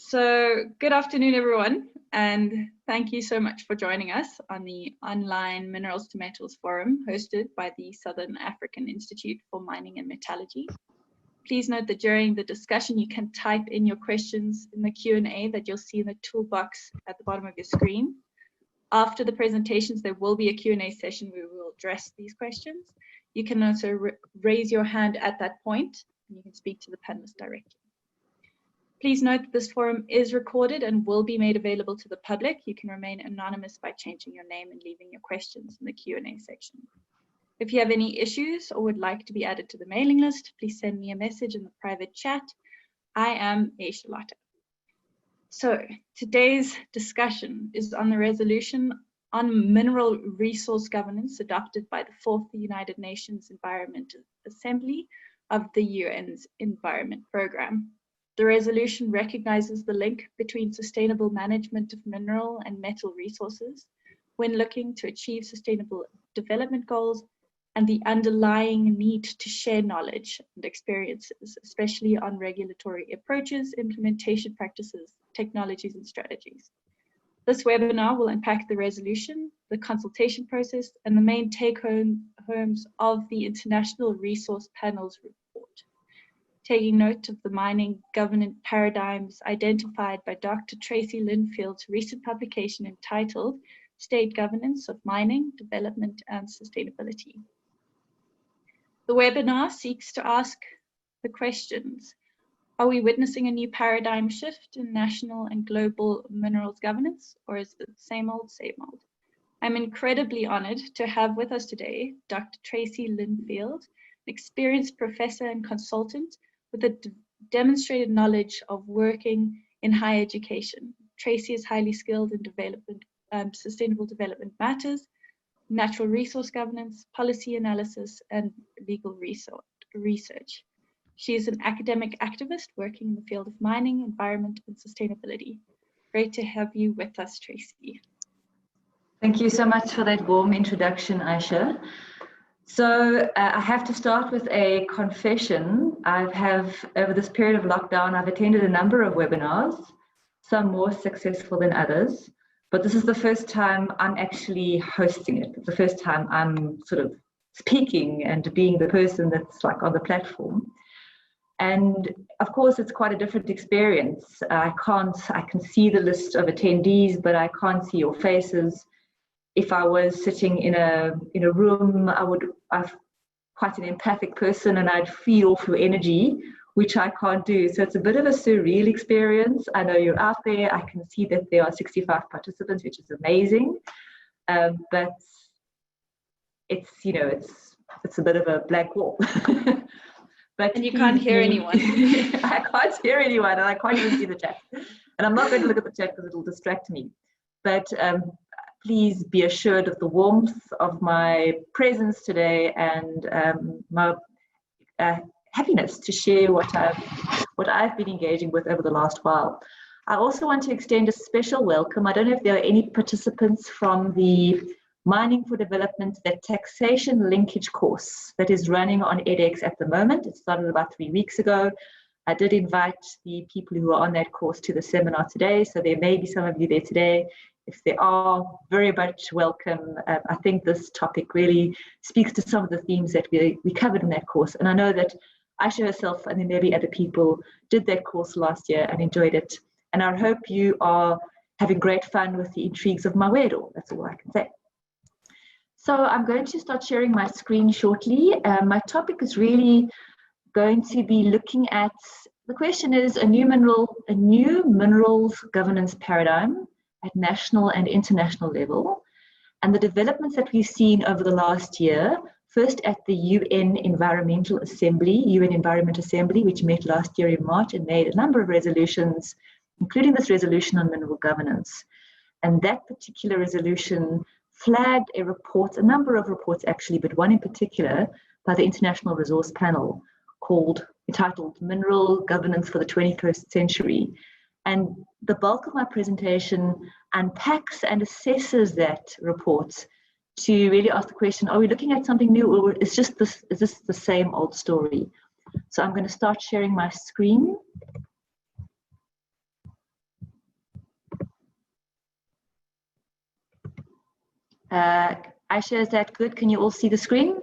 So good afternoon, everyone, and thank you so much for joining us on the online Minerals to Metals Forum hosted by the Southern African Institute for Mining and Metallurgy. Please note that during the discussion, you can type in your questions in the Q&A that you'll see in the toolbox at the bottom of your screen. After the presentations, there will be a Q&A session where we will address these questions. You can also raise your hand at that point, and you can speak to the panelists directly. Please note that this forum is recorded and will be made available to the public. You can remain anonymous by changing your name and leaving your questions in the Q&A section. If you have any issues or would like to be added to the mailing list, please send me a message in the private chat. I am Aysha Lotter. So today's discussion is on the resolution on mineral resource governance adopted by the 4th United Nations Environment Assembly of the UN's Environment Programme. The resolution recognizes the link between sustainable management of mineral and metal resources when looking to achieve sustainable development goals and the underlying need to share knowledge and experiences, especially on regulatory approaches, implementation practices, technologies, and strategies. This webinar will unpack the resolution, the consultation process, and the main take-homes of the International Resource Panel's report. Taking note of the mining governance paradigms identified by Dr. Tracey-Lynn Field's recent publication entitled State Governance of Mining, Development and Sustainability. The webinar seeks to ask the questions: are we witnessing a new paradigm shift in national and global minerals governance, or is it the same old, same old? I'm incredibly honored to have with us today Dr. Tracey-Lynn Field, an experienced professor and consultant with a demonstrated knowledge of working in higher education. Tracey is highly skilled in sustainable development matters, natural resource governance, policy analysis, and legal research. She is an academic activist working in the field of mining, environment, and sustainability. Great to have you with us, Tracey. Thank you so much for that warm introduction, Aysha. So I have to start with a confession. Over this period of lockdown, I've attended a number of webinars, some more successful than others, but this is the first time I'm actually hosting it. It's the first time I'm sort of speaking and being the person that's like on the platform. And of course, it's quite a different experience. I can see the list of attendees, but I can't see your faces. If I was sitting in a room, I'm quite an empathic person and I'd feed off your energy, which I can't do. So it's a bit of a surreal experience. I know you're out there. I can see that there are 65 participants, which is amazing. But it's a bit of a blank wall. And you can't hear anyone. I can't hear anyone and I can't even see the chat. And I'm not going to look at the chat because it'll distract me. But please be assured of the warmth of my presence today and my happiness to share what I've been engaging with over the last while. I also want to extend a special welcome. I don't know if there are any participants from the Mining for Development, that taxation linkage course that is running on edX at the moment. It started about 3 weeks ago. I did invite the people who are on that course to the seminar today, so there may be some of you there today. If there are, very much welcome. I think this topic really speaks to some of the themes that we covered in that course. And I know that Aysha herself and then maybe other people did that course last year and enjoyed it. And I hope you are having great fun with the intrigues of my weirdo. That's all I can say. So I'm going to start sharing my screen shortly. My topic is really going to be looking at, the question is a new minerals governance paradigm at national and international level, and the developments that we've seen over the last year, first at the UN Environment Assembly, which met last year in March and made a number of resolutions, including this resolution on mineral governance. And that particular resolution flagged a number of reports actually, but one in particular by the International Resource Panel entitled Mineral Governance for the 21st Century. And the bulk of my presentation unpacks and assesses that report to really ask the question, are we looking at something new, or is this the same old story? So I'm going to start sharing my screen. Aysha, is that good? Can you all see the screen?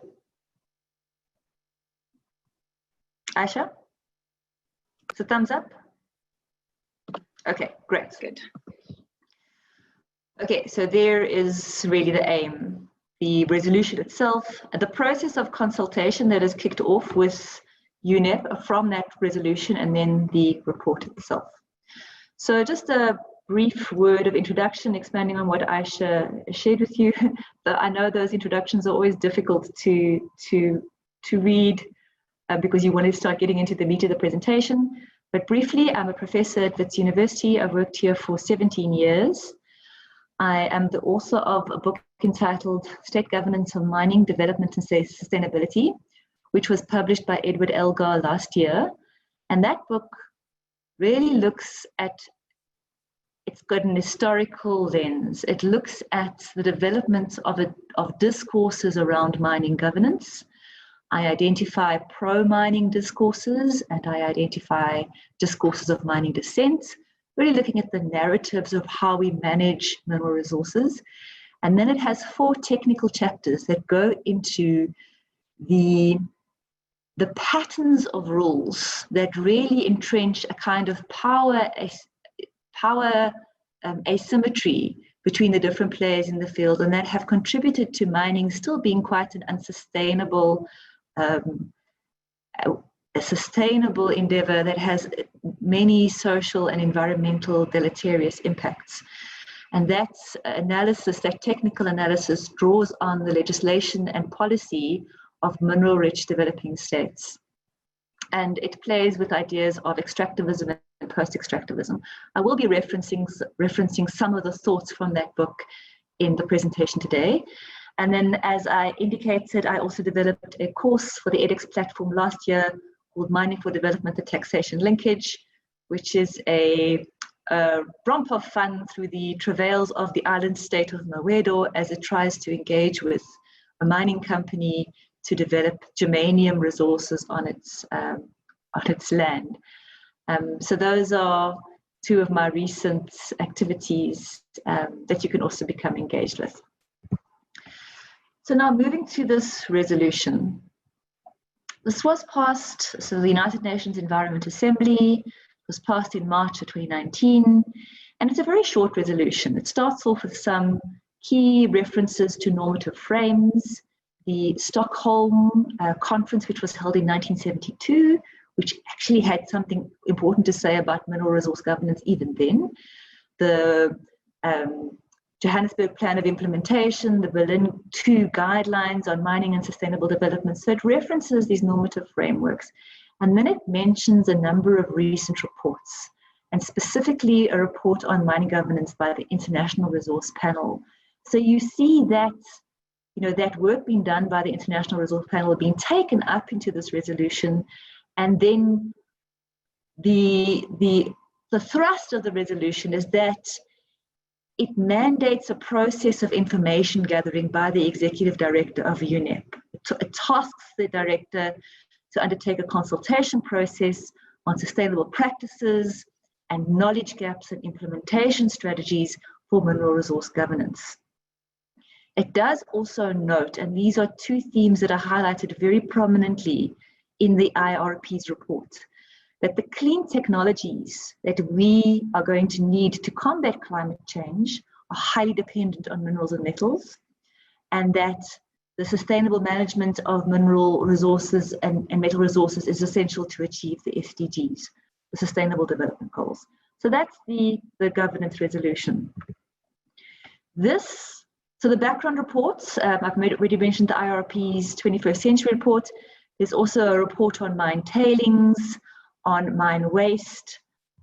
Aysha? It's a thumbs up? Okay, great. Good. Okay, so there is really the aim, the resolution itself, and the process of consultation that is kicked off with UNEP from that resolution, and then the report itself. So just a brief word of introduction, expanding on what Aysha shared with you. But I know those introductions are always difficult to read because you want to start getting into the meat of the presentation. But briefly, I'm a professor at Wits University. I've worked here for 17 years. I am the author of a book entitled State Governance of Mining, Development and Sustainability, which was published by Edward Elgar last year. And that book really looks at, it's got an historical lens. It looks at the development of discourses around mining governance. I identify pro-mining discourses and I identify discourses of mining dissent, really looking at the narratives of how we manage mineral resources. And then it has 4 technical chapters that go into the patterns of rules that really entrench a kind of power asymmetry between the different players in the field, and that have contributed to mining still being quite an unsustainable a sustainable endeavor that has many social and environmental deleterious impacts. And that analysis, that technical analysis, draws on the legislation and policy of mineral-rich developing states. And it plays with ideas of extractivism and post-extractivism. I will be referencing some of the thoughts from that book in the presentation today. And then, as I indicated, I also developed a course for the edX platform last year called Mining for Development, the Taxation Linkage, which is a romp of fun through the travails of the island state of Mawedo as it tries to engage with a mining company to develop germanium resources on its land. So those are 2 of my recent activities that you can also become engaged with. So now moving to this resolution. This was passed, so the United Nations Environment Assembly was passed in March of 2019, and it's a very short resolution. It starts off with some key references to normative frames, the Stockholm conference, which was held in 1972, which actually had something important to say about mineral resource governance even then, the Johannesburg Plan of Implementation, the Berlin II guidelines on mining and sustainable development. So it references these normative frameworks. And then it mentions a number of recent reports, and specifically a report on mining governance by the International Resource Panel. So you see that, that work being done by the International Resource Panel being taken up into this resolution. And then the thrust of the resolution is that it mandates a process of information gathering by the executive director of UNEP. It tasks the director to undertake a consultation process on sustainable practices and knowledge gaps and implementation strategies for mineral resource governance. It does also note, and these are 2 themes that are highlighted very prominently in the IRP's report, that the clean technologies that we are going to need to combat climate change are highly dependent on minerals and metals, and that the sustainable management of mineral resources and metal resources is essential to achieve the SDGs, the Sustainable Development Goals. So that's the governance resolution. So the background reports, I've already mentioned the IRP's 21st Century Report. There's also a report on mine tailings, on mine waste,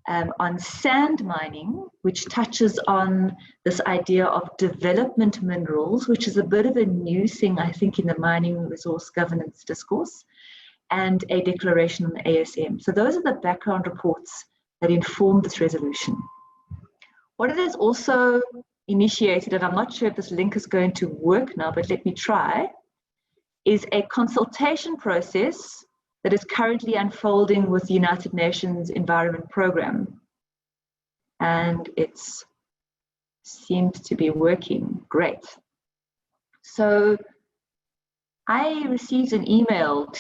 on sand mining, which touches on this idea of development minerals, which is a bit of a new thing, I think, in the mining resource governance discourse, and a declaration on the ASM. So those are the background reports that inform this resolution. What it has also initiated, and I'm not sure if this link is going to work now, but let me try, is a consultation process that is currently unfolding with the United Nations Environment Programme. And it seems to be working great. So I received an email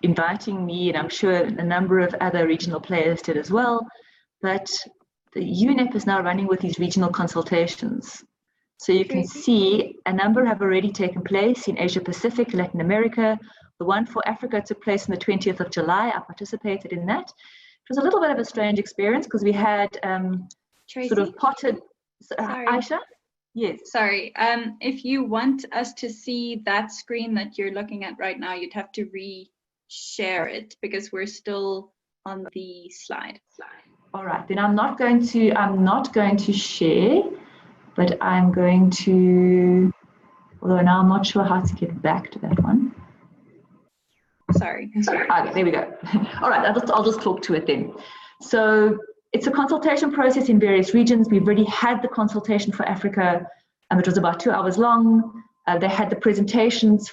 inviting me, and I'm sure a number of other regional players did as well, but the UNEP is now running with these regional consultations. So you can see a number have already taken place in Asia Pacific, Latin America. The one for Africa took place on the 20th of July. I participated in that. It was a little bit of a strange experience because we had sort of potted. Aysha? Yes. Sorry. If you want us to see that screen that you're looking at right now, you'd have to re-share it because we're still on the slide. All right. Then I'm not going to share, but I'm going to. Although now I'm not sure how to get back to that one. Sorry. Okay, there we go. All right. I'll just talk to it then. So it's a consultation process in various regions. We've already had the consultation for Africa, it was about 2 hours long. They had the presentations,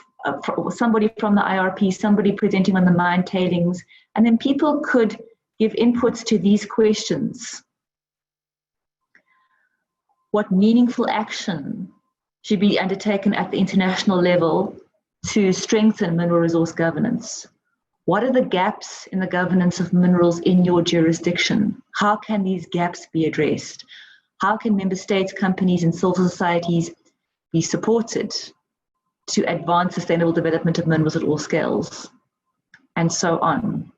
somebody from the IRP, somebody presenting on the mine tailings, and then people could give inputs to these questions. What meaningful action should be undertaken at the international level to strengthen mineral resource governance? What are the gaps in the governance of minerals in your jurisdiction? How can these gaps be addressed? How can member states, companies, and civil societies be supported to advance sustainable development of minerals at all scales? And so on.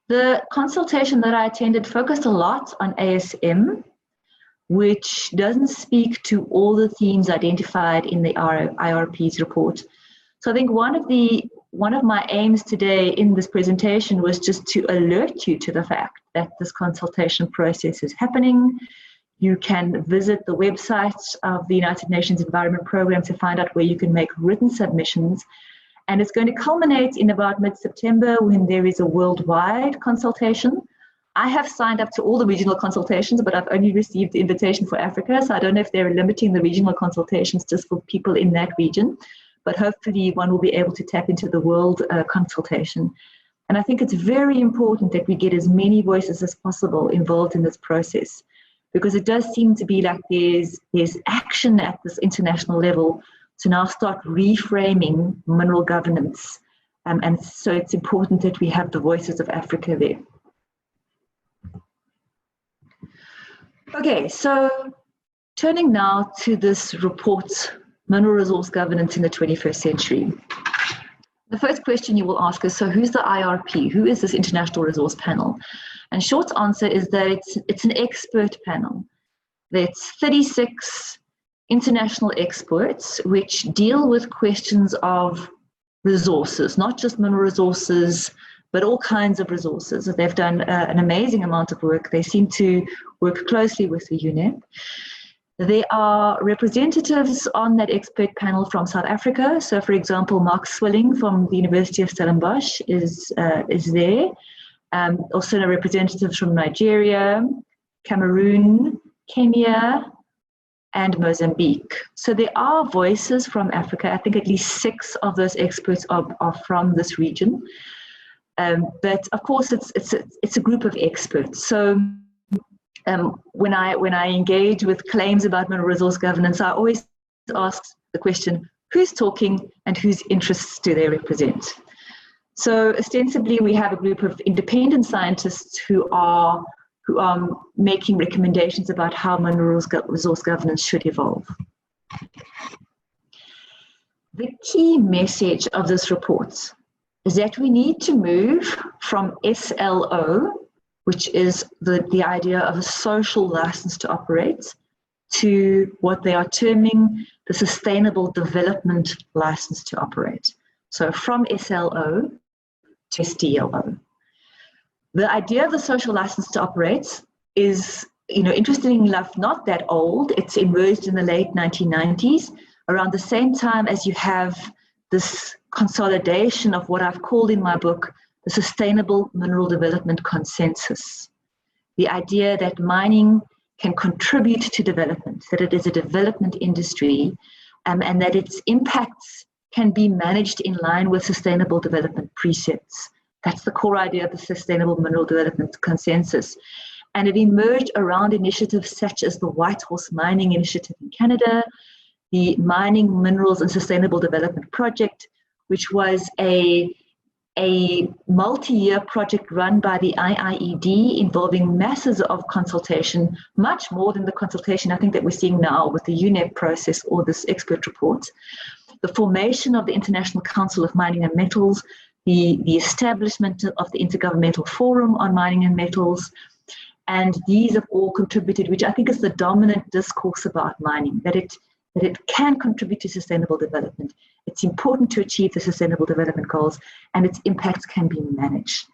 The consultation that I attended focused a lot on ASM, which doesn't speak to all the themes identified in the IRP's report. So I think one of my aims today in this presentation was just to alert you to the fact that this consultation process is happening. You can visit the website of the United Nations Environment Programme to find out where you can make written submissions. And it's going to culminate in about mid-September when there is a worldwide consultation. I have signed up to all the regional consultations, but I've only received the invitation for Africa. So I don't know if they're limiting the regional consultations just for people in that region. But hopefully one will be able to tap into the world consultation. And I think it's very important that we get as many voices as possible involved in this process, because it does seem to be like there's action at this international level to now start reframing mineral governance. And so it's important that we have the voices of Africa there. Okay, so turning now to this report, Mineral Resource Governance in the 21st Century. The first question you will ask is, so who's the IRP? Who is this International Resource Panel? And short answer is that it's an expert panel. It's 36 international experts which deal with questions of resources, not just mineral resources, but all kinds of resources. They've done an amazing amount of work. They seem to work closely with the UNEP. There are representatives on that expert panel from South Africa. So, for example, Mark Swilling from the University of Stellenbosch is there. Also, representatives from Nigeria, Cameroon, Kenya, and Mozambique. So there are voices from Africa. I think at least 6 of those experts are from this region. But of course, it's a group of experts. So when I engage with claims about mineral resource governance, I always ask the question, who's talking and whose interests do they represent? So ostensibly, we have a group of independent scientists who are making recommendations about how mineral resource governance should evolve. The key message of this report is that we need to move from SLO, which is the idea of a social license to operate, to what they are terming the sustainable development license to operate. So from SLO to SDLO. The idea of the social license to operate is, interestingly enough, not that old. It's emerged in the late 1990s, around the same time as you have this consolidation of what I've called in my book the Sustainable Mineral Development Consensus. The idea that mining can contribute to development, that it is a development industry, and that its impacts can be managed in line with sustainable development precepts. That's the core idea of the Sustainable Mineral Development Consensus. And it emerged around initiatives such as the Whitehorse Mining Initiative in Canada, the Mining, Minerals and Sustainable Development Project, which was a multi-year project run by the IIED involving masses of consultation, much more than the consultation I think that we're seeing now with the UNEP process or this expert report. The formation of the International Council of Mining and Metals, the establishment of the Intergovernmental Forum on Mining and Metals, and these have all contributed, which I think is the dominant discourse about mining, that it can contribute to sustainable development. It's important to achieve the Sustainable Development Goals, and its impacts can be managed.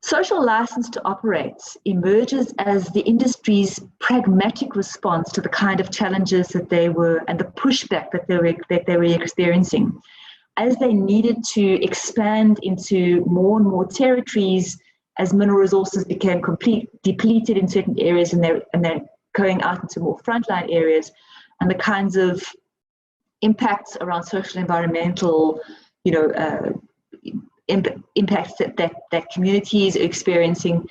Social license to operate emerges as the industry's pragmatic response to the kind of challenges that they were, and the pushback that they were experiencing. As they needed to expand into more and more territories, as mineral resources became depleted in certain areas, and they're going out into more frontline areas, and the kinds of impacts around social, environmental, impacts that communities are experiencing.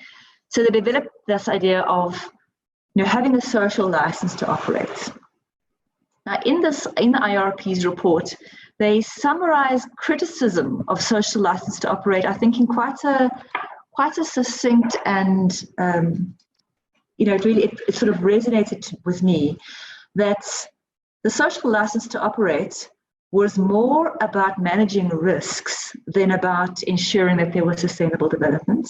So they developed this idea of having a social license to operate. Now, in the IRP's report, they summarize criticism of social license to operate, I think, in quite a succinct and it sort of resonated with me, that the social license to operate was more about managing risks than about ensuring that there was sustainable development,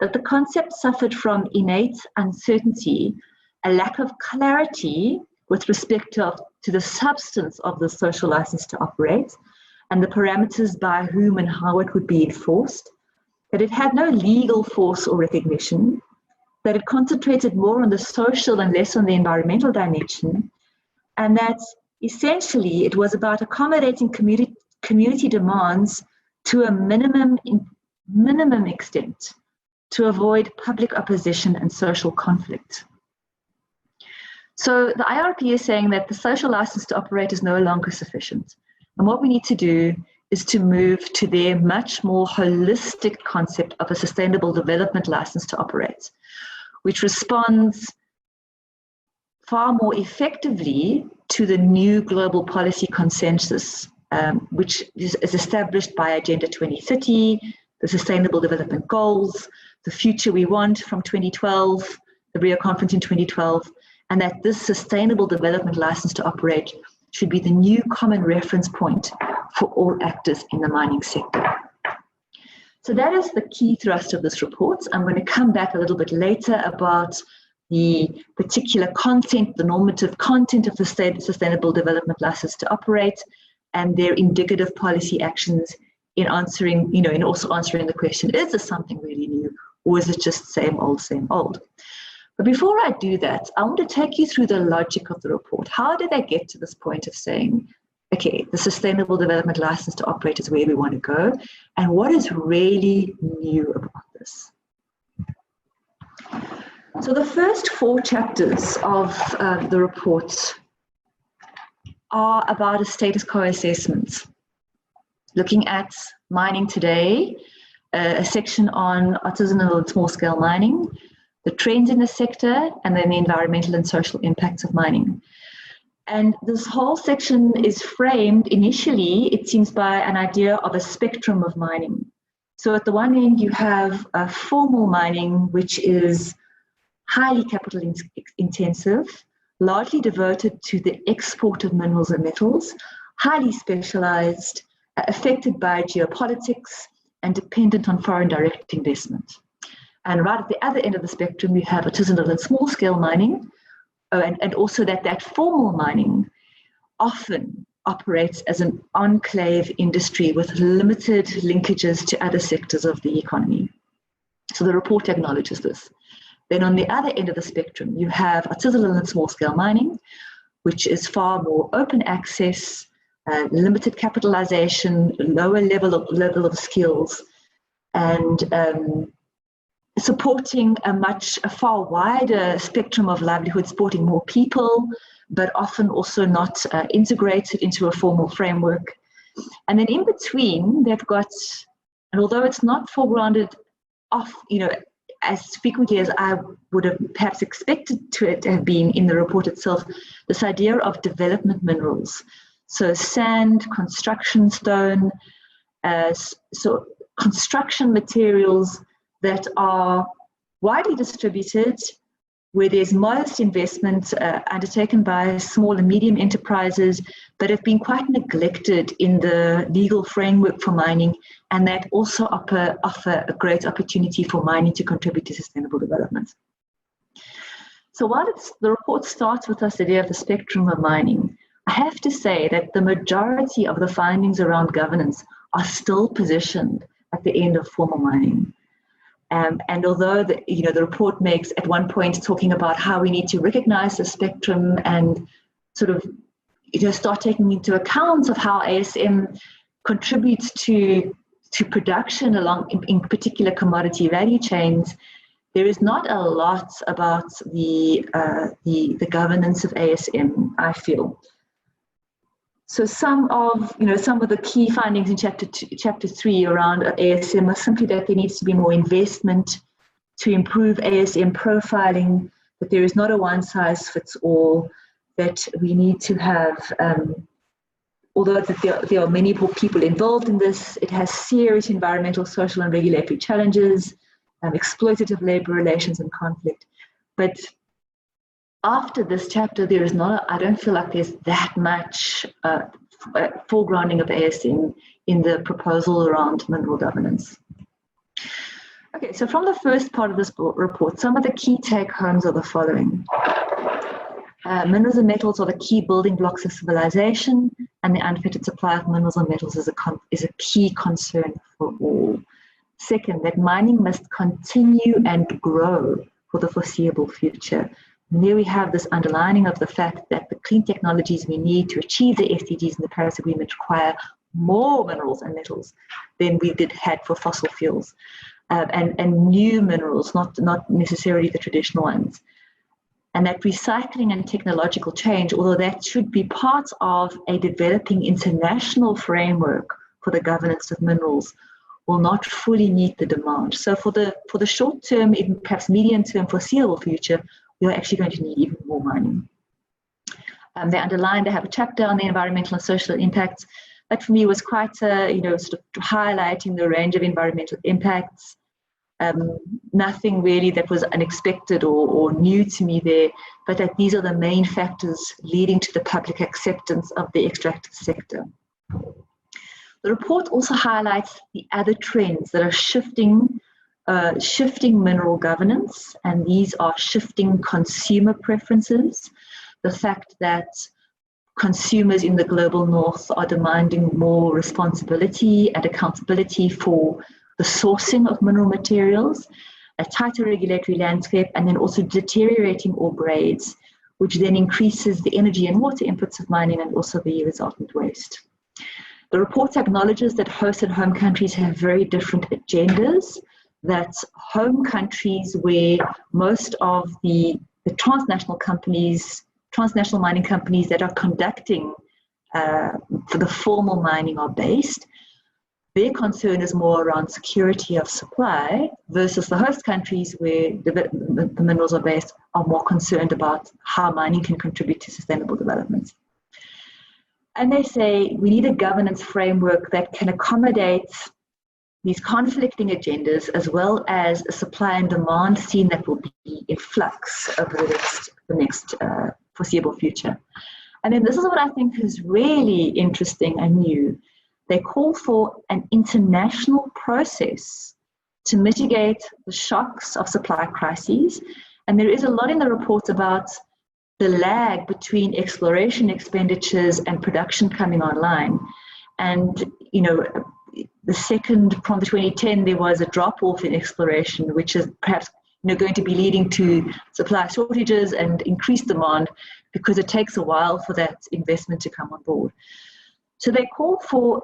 that the concept suffered from innate uncertainty, a lack of clarity with respect to the substance of the social license to operate, and the parameters by whom and how it would be enforced, that it had no legal force or recognition, that it concentrated more on the social and less on the environmental dimension, and that essentially it was about accommodating community demands to a minimum extent to avoid public opposition and social conflict. So the IRP is saying that the social license to operate is no longer sufficient. And what we need to do is to move to their much more holistic concept of a sustainable development license to operate, which responds far more effectively to the new global policy consensus, which is established by Agenda 2030, the Sustainable Development Goals, the future we want from 2012, the Rio Conference in 2012, and that this sustainable development license to operate should be the new common reference point for all actors in the mining sector. So that is the key thrust of this report. I'm going to come back a little bit later about the particular content, the normative content of the Sustainable Development License to operate, and their indicative policy actions in answering, in also answering the question, is this something really new, or is it just same old, same old? But before I do that, I want to take you through the logic of the report. How did they get to this point of saying, okay, the Sustainable Development License to operate is where we want to go, and what is really new about this? So the first 4 chapters of the report are about a status quo assessment, looking at mining today, a section on artisanal and small-scale mining, the trends in the sector, and then the environmental and social impacts of mining. And this whole section is framed initially, it seems, by an idea of a spectrum of mining. So at the one end, you have formal mining, which is highly capital intensive, largely devoted to the export of minerals and metals, highly specialized, affected by geopolitics, and dependent on foreign direct investment. And right at the other end of the spectrum, you have artisanal and small-scale mining, and also that formal mining often operates as an enclave industry with limited linkages to other sectors of the economy. So the report acknowledges this. Then on the other end of the spectrum, you have artisanal and small-scale mining, which is far more open access, limited capitalization, lower level of skills, and supporting a far wider spectrum of livelihood, supporting more people, but often also not integrated into a formal framework. And then in between, they've got, and although it's not foregrounded as frequently as I would have perhaps expected to it to have been in the report itself, this idea of development minerals. So sand, construction stone, so construction materials that are widely distributed, where there's modest investment undertaken by small and medium enterprises, but have been quite neglected in the legal framework for mining, and that also offer a great opportunity for mining to contribute to sustainable development. So while the report starts with this idea of the spectrum of mining, I have to say that the majority of the findings around governance are still positioned at the end of formal mining. And although the report makes at one point talking about how we need to recognize the spectrum and sort of start taking into account of how ASM contributes to production along in particular commodity value chains, there is not a lot about the governance of ASM, I feel. So some of the key findings in chapter 3 around ASM are simply that there needs to be more investment to improve ASM profiling, that there is not a one-size-fits-all, that we need to have, although there are many people involved in this, it has serious environmental, social and regulatory challenges, exploitative labor relations and conflict. But after this chapter, there is not, I don't feel like there's that much foregrounding of ASM in the proposal around mineral governance. Okay, so from the first part of this report, some of the key take-homes are the following. Minerals and metals are the key building blocks of civilization, and the unfettered supply of minerals and metals is a key concern for all. Second, that mining must continue and grow for the foreseeable future. And there we have this underlining of the fact that the clean technologies we need to achieve the SDGs and the Paris Agreement require more minerals and metals than we had for fossil fuels, and new minerals, not necessarily the traditional ones. And that recycling and technological change, although that should be part of a developing international framework for the governance of minerals, will not fully meet the demand. So for the short term, even perhaps medium term foreseeable future, we are actually going to need even more mining. They have a chapter on the environmental and social impacts. That for me was quite, sort of highlighting the range of environmental impacts. Nothing really that was unexpected or new to me there, but that these are the main factors leading to the public acceptance of the extractive sector. The report also highlights the other trends that are shifting mineral governance, and these are shifting consumer preferences, the fact that consumers in the global north are demanding more responsibility and accountability for the sourcing of mineral materials, a tighter regulatory landscape, and then also deteriorating ore grades, which then increases the energy and water inputs of mining and also the resultant waste. The report acknowledges that host and home countries have very different agendas, that home countries where most of the transnational mining companies that are conducting for the formal mining are based, their concern is more around security of supply versus the host countries where the minerals are based are more concerned about how mining can contribute to sustainable development. And they say we need a governance framework that can accommodate these conflicting agendas, as well as a supply and demand scene that will be in flux over the next foreseeable future. And then this is what I think is really interesting and new. They call for an international process to mitigate the shocks of supply crises. And there is a lot in the report about the lag between exploration expenditures and production coming online. And, from 2010, there was a drop-off in exploration, which is perhaps going to be leading to supply shortages and increased demand because it takes a while for that investment to come on board. So they call for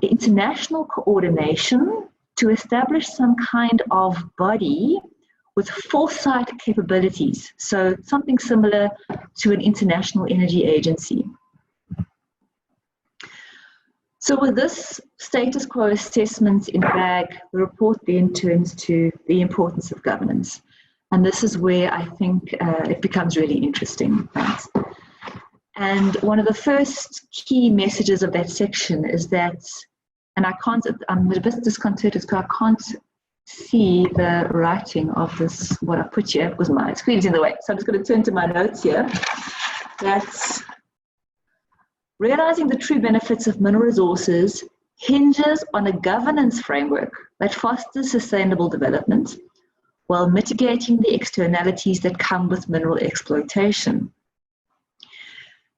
international coordination to establish some kind of body with foresight capabilities, so something similar to an international energy agency. So with this status quo assessment in bag, the report then turns to the importance of governance. And this is where I think it becomes really interesting. Right? And one of the first key messages of that section is that, and I'm a bit disconcerted because I can't see the writing of this, what I put here, because my screen's in the way. So I'm just going to turn to my notes here. That's realizing the true benefits of mineral resources hinges on a governance framework that fosters sustainable development while mitigating the externalities that come with mineral exploitation.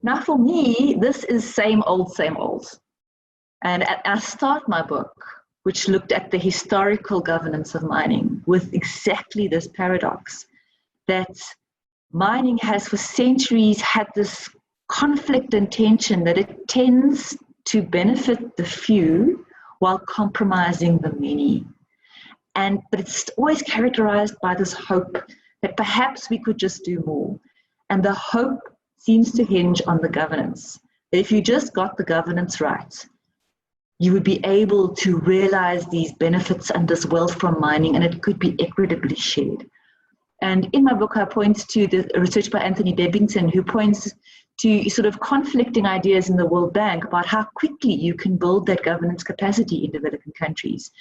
Now for me, this is same old, same old. And I start my book, which looked at the historical governance of mining, with exactly this paradox, that mining has for centuries had this conflict and tension that it tends to benefit the few while compromising the many. But it's always characterized by this hope that perhaps we could just do more. And the hope seems to hinge on the governance. That if you just got the governance right, you would be able to realize these benefits and this wealth from mining, and it could be equitably shared. And in my book, I point to the research by Anthony Bebbington, who points to sort of conflicting ideas in the World Bank about how quickly you can build that governance capacity in developing countries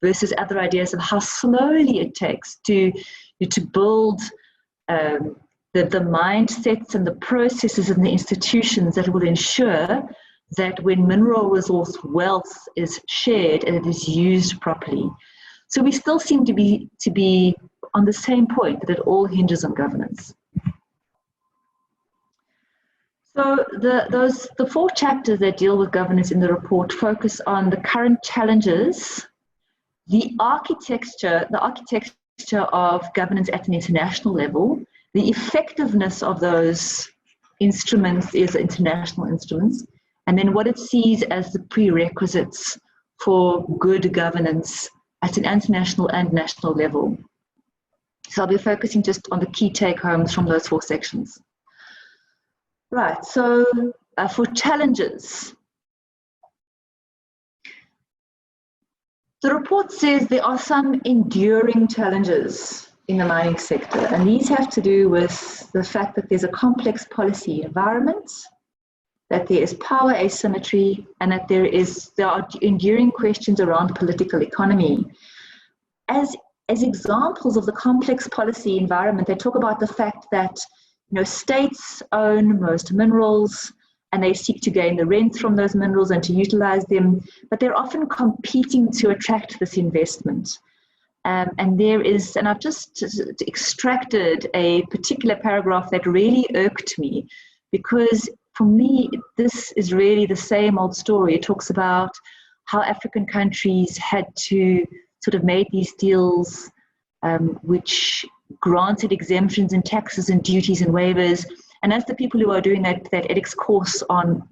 versus other ideas of how slowly it takes to build the mindsets and the processes and the institutions that will ensure that when mineral resource wealth is shared and it is used properly. So we still seem to be on the same point, that it all hinges on governance. So the 4 chapters that deal with governance in the report focus on the current challenges, the architecture of governance at an international level, the effectiveness of those instruments is international instruments, and then what it sees as the prerequisites for good governance at an international and national level. So I'll be focusing just on the key take-homes from those 4 sections. Right, so for challenges, the report says there are some enduring challenges in the mining sector, and these have to do with the fact that there's a complex policy environment, that there is power asymmetry, and that there are enduring questions around political economy. As examples of the complex policy environment, they talk about the fact that states own most minerals and they seek to gain the rent from those minerals and to utilize them, but they're often competing to attract this investment. And I've just extracted a particular paragraph that really irked me, because for me, this is really the same old story. It talks about how African countries had to sort of make these deals which granted exemptions and taxes and duties and waivers. And as the people who are doing that edX course on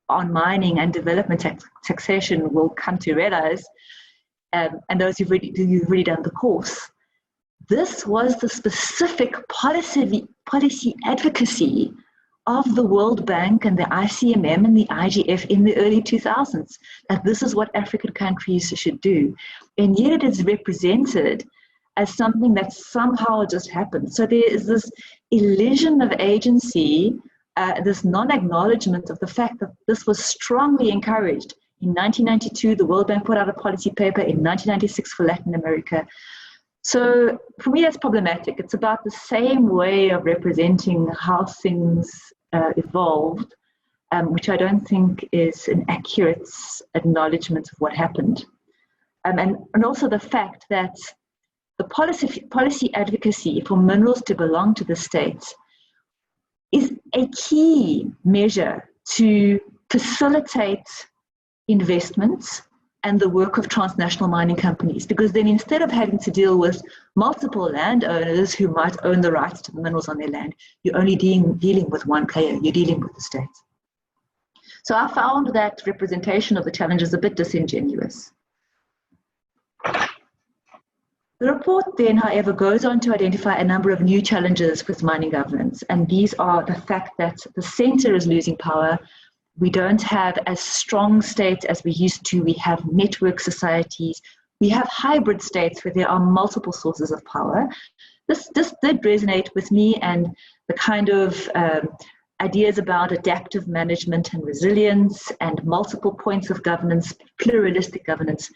mining and development taxation will come to realize, and those who've really done the course, this was the specific policy advocacy of the World Bank and the ICMM and the IGF in the early 2000s, that this is what African countries should do. And yet it is represented as something that somehow just happened. So there is this illusion of agency, this non-acknowledgement of the fact that this was strongly encouraged. In 1992, the World Bank put out a policy paper, in 1996 for Latin America. So for me, that's problematic. It's about the same way of representing how things evolved, which I don't think is an accurate acknowledgement of what happened. And also the fact that the policy advocacy for minerals to belong to the state is a key measure to facilitate investments and the work of transnational mining companies, because then instead of having to deal with multiple landowners who might own the rights to the minerals on their land, you're only dealing with one player, you're dealing with the state. So I found that representation of the challenges a bit disingenuous. The report then, however, goes on to identify a number of new challenges with mining governance, and these are the fact that the center is losing power, We don't have as strong states as we used to. We have network societies. We have hybrid states where there are multiple sources of power. This did resonate with me, and the kind of ideas about adaptive management and resilience and multiple points of governance, pluralistic governance.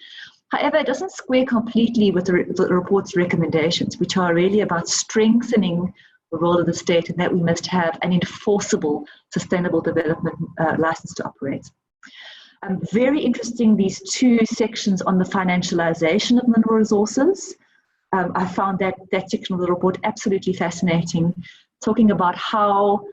However, it doesn't square completely with the report's recommendations, which are really about strengthening the role of the state and that we must have an enforceable sustainable development license to operate. Very interesting, these two sections on the financialization of mineral resources. I found that section of the report absolutely fascinating, talking about how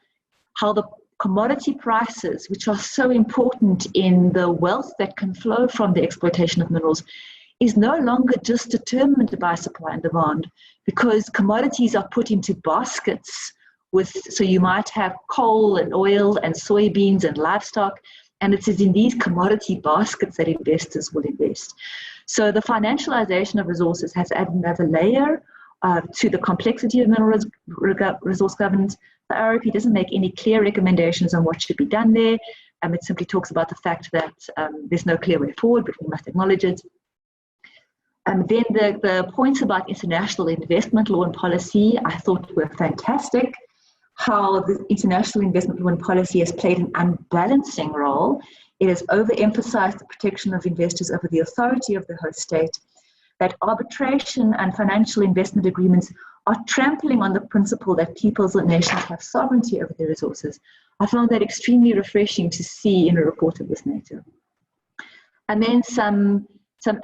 the commodity prices, which are so important in the wealth that can flow from the exploitation of minerals, is no longer just determined by supply and demand, because commodities are put into baskets so you might have coal and oil and soybeans and livestock, and it is in these commodity baskets that investors will invest. So the financialization of resources has added another layer to the complexity of mineral resource governance. The ROP doesn't make any clear recommendations on what should be done there. It simply talks about the fact that there's no clear way forward, but we must acknowledge it. Then the points about international investment law and policy I thought were fantastic. How the international investment law and policy has played an unbalancing role. It has overemphasized the protection of investors over the authority of the host state, that arbitration and financial investment agreements are trampling on the principle that peoples and nations have sovereignty over their resources. I found that extremely refreshing to see in a report of this nature. And then some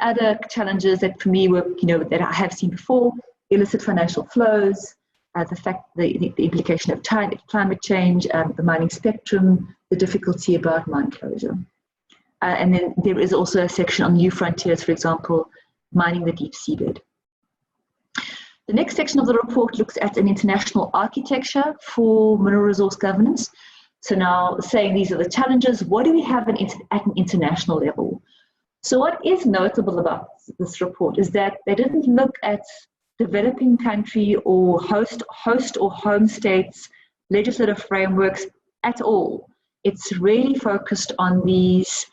other challenges that for me were, that I have seen before: illicit financial flows, the implication of climate change, the mining spectrum, the difficulty about mine closure. And then there is also a section on new frontiers, for example, mining the deep seabed. The next section of the report looks at an international architecture for mineral resource governance. So now saying these are the challenges, what do we have at an international level? So what is notable about this report is that they didn't look at developing country or host or home states legislative frameworks at all. It's really focused on these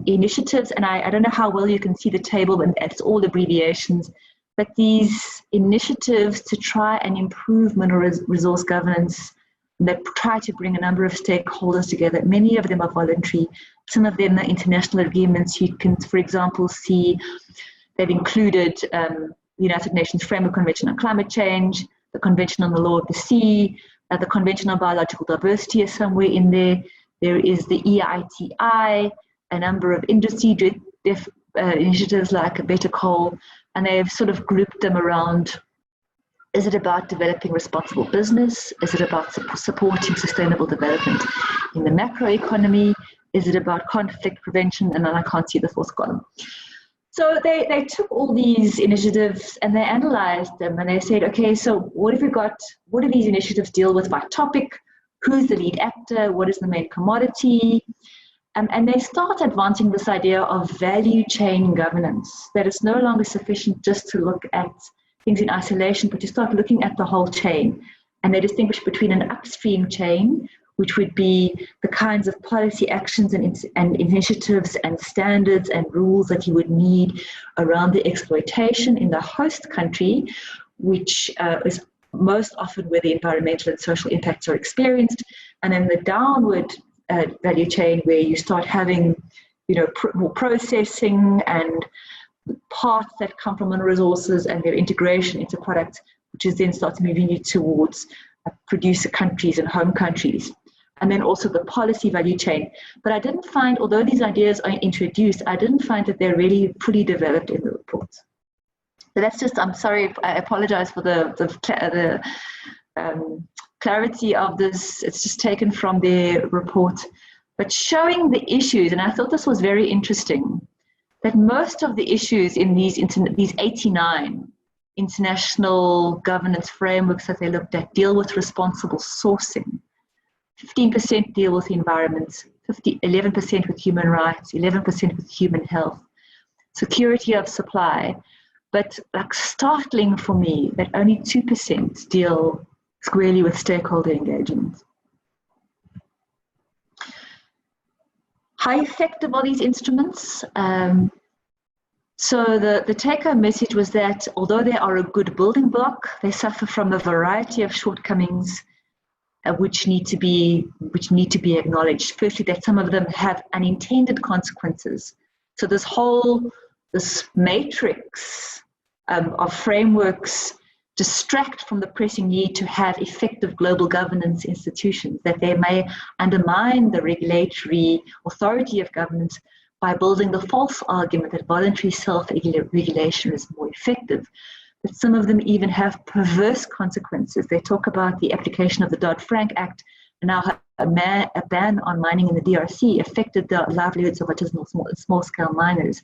initiatives, and I don't know how well you can see the table, and it's all abbreviations, but these initiatives to try and improve mineral resource governance that try to bring a number of stakeholders together. Many of them are voluntary. Some of them are international agreements. You can, for example, see they've included the United Nations Framework Convention on Climate Change, the Convention on the Law of the Sea, the Convention on Biological Diversity is somewhere in there. There is the EITI, a number of industry initiatives like a Better Coal, and they've sort of grouped them around: is it about developing responsible business? Is it about supporting sustainable development in the macroeconomy? Is it about conflict prevention? And then I can't see the fourth column. So they took all these initiatives and they analyzed them, and they said, okay, so what have we got? What do these initiatives deal with by topic? Who's the lead actor? What is the main commodity? And they start advancing this idea of value chain governance, that it's no longer sufficient just to look at things in isolation, but to start looking at the whole chain. And they distinguish between an upstream chain, which would be the kinds of policy actions and initiatives and standards and rules that you would need around the exploitation in the host country, which is most often where the environmental and social impacts are experienced. And then the downward value chain, where you start having, more processing and parts that come from mineral resources and their integration into products, which is then starts moving you towards producer countries and home countries. And then also the policy value chain. But I didn't find, although these ideas are introduced, I didn't find that they're really fully developed in the report. So that's just, I'm sorry, I apologize for the clarity of this. It's just taken from their report. But showing the issues, and I thought this was very interesting, that most of the issues in these 89 international governance frameworks that they looked at deal with responsible sourcing. 15% deal with the environment, 11% with human rights, 11% with human health, security of supply. But like startling for me that only 2% deal squarely with stakeholder engagement. How effective are these instruments? So the take-home message was that although they are a good building block, they suffer from a variety of shortcomings which need to be acknowledged. Firstly, that some of them have unintended consequences. So this matrix of frameworks distract from the pressing need to have effective global governance institutions, that they may undermine the regulatory authority of governance by building the false argument that voluntary self-regulation is more effective. But some of them even have perverse consequences. They talk about the application of the Dodd-Frank Act, and now a ban on mining in the DRC affected the livelihoods of artisanal small-scale miners.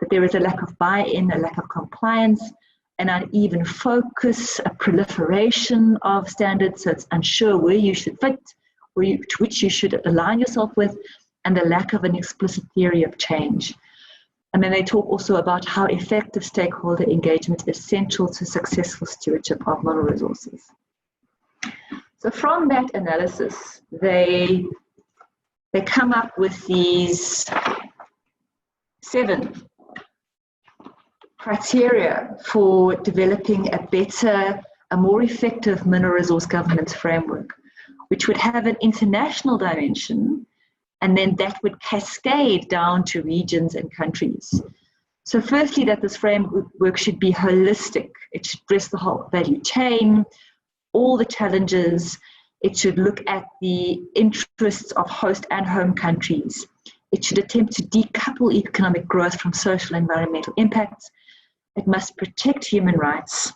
That there is a lack of buy-in, a lack of compliance, an uneven focus, a proliferation of standards, so it's unsure where you should fit, to which you should align yourself with, and the lack of an explicit theory of change. And then they talk also about how effective stakeholder engagement is central to successful stewardship of mineral resources. So from that analysis, they come up with these 7 criteria for developing a better, a more effective mineral resource governance framework, which would have an international dimension, and then that would cascade down to regions and countries. So firstly, that this framework should be holistic. It should address the whole value chain, all the challenges. It should look at the interests of host and home countries. It should attempt to decouple economic growth from social and environmental impacts. It must protect human rights.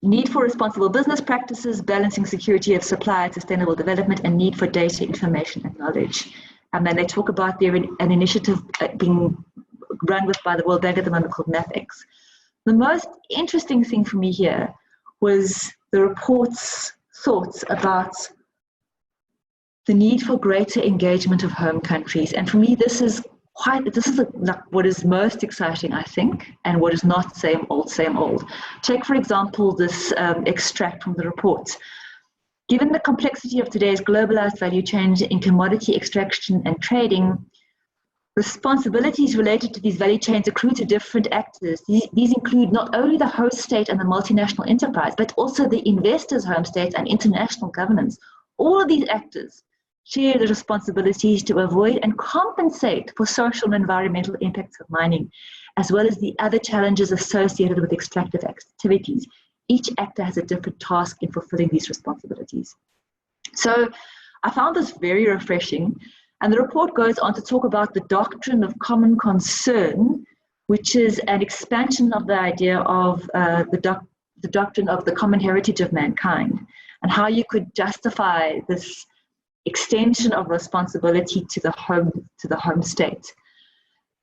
Need for responsible business practices, balancing security of supply and sustainable development, and need for data, information, and knowledge. And then they talk about an initiative being run by the World Bank at the moment called MAPEX. The most interesting thing for me here was the report's thoughts about the need for greater engagement of home countries. And for me, this is what is most exciting, I think, and what is not same old, same old. Take, for example, this extract from the report. Given the complexity of today's globalized value chain in commodity extraction and trading, responsibilities related to these value chains accrue to different actors. These include not only the host state and the multinational enterprise, but also the investors' home state and international governance. All of these actors share the responsibilities to avoid and compensate for social and environmental impacts of mining, as well as the other challenges associated with extractive activities. Each actor has a different task in fulfilling these responsibilities. So I found this very refreshing, and the report goes on to talk about the doctrine of common concern, which is an expansion of the idea of the doctrine of the common heritage of mankind, and how you could justify this extension of responsibility to the home state.